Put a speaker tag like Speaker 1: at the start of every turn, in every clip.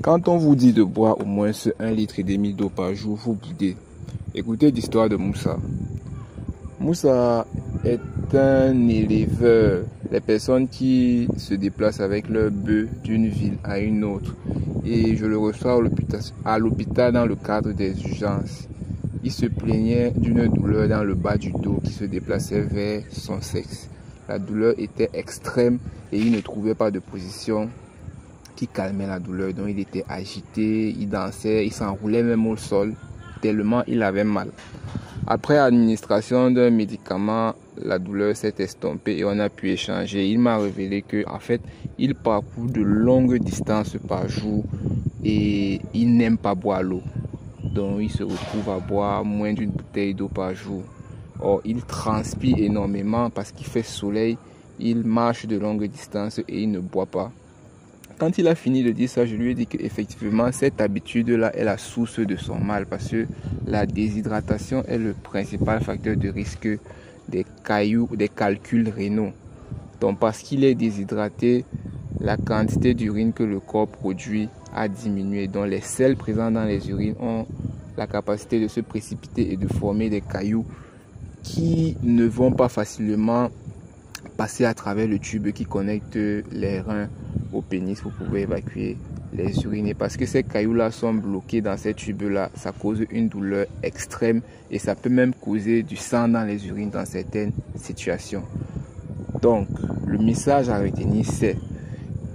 Speaker 1: Quand on vous dit de boire au moins 1,5 litre d'eau par jour, vous boudez. Écoutez l'histoire de Moussa. Moussa est un éleveur. Les personnes qui se déplacent avec leur bœuf d'une ville à une autre. Et je le reçois à l'hôpital dans le cadre des urgences. Il se plaignait d'une douleur dans le bas du dos qui se déplaçait vers son sexe. La douleur était extrême et il ne trouvait pas de position qui calmait la douleur. Donc il était agité, il dansait, il s'enroulait même au sol tellement il avait mal. Après administration d'un médicament, la douleur s'est estompée et on a pu échanger. Il m'a révélé que en fait, il parcourt de longues distances par jour et il n'aime pas boire l'eau. Donc il se retrouve à boire moins d'une bouteille d'eau par jour. Or, il transpire énormément parce qu'il fait soleil, il marche de longues distances et il ne boit pas. Quand il a fini de dire ça, je lui ai dit qu'effectivement, cette habitude-là est la source de son mal parce que la déshydratation est le principal facteur de risque des calculs rénaux. Donc, parce qu'il est déshydraté, la quantité d'urine que le corps produit a diminué. Donc, les sels présents dans les urines ont la capacité de se précipiter et de former des cailloux qui ne vont pas facilement passer à travers le tube qui connecte les reins au pénis pour pouvoir évacuer les urines. Et parce que ces cailloux-là sont bloqués dans ces tubes-là, ça cause une douleur extrême et ça peut même causer du sang dans les urines dans certaines situations. Donc, le message à retenir, c'est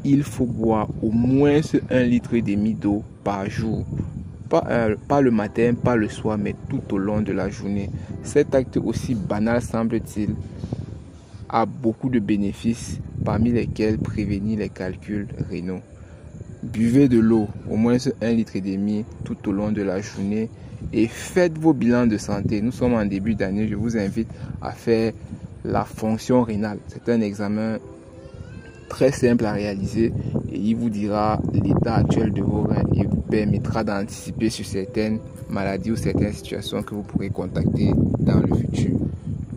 Speaker 1: il faut boire au moins 1,5 litre d'eau par jour. Pas le matin, pas le soir, mais tout au long de la journée. Cet acte, aussi banal semble-t-il, a beaucoup de bénéfices, parmi lesquels prévenir les calculs rénaux. Buvez de l'eau, au moins 1,5 litre tout au long de la journée et faites vos bilans de santé. Nous sommes en début d'année, je vous invite à faire la fonction rénale. C'est un examen très simple à réaliser et il vous dira l'état actuel de vos reins et vous permettra d'anticiper sur certaines maladies ou certaines situations que vous pourrez contacter dans le futur.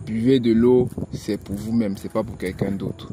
Speaker 1: Buvez de l'eau, c'est pour vous-même, c'est pas pour quelqu'un d'autre.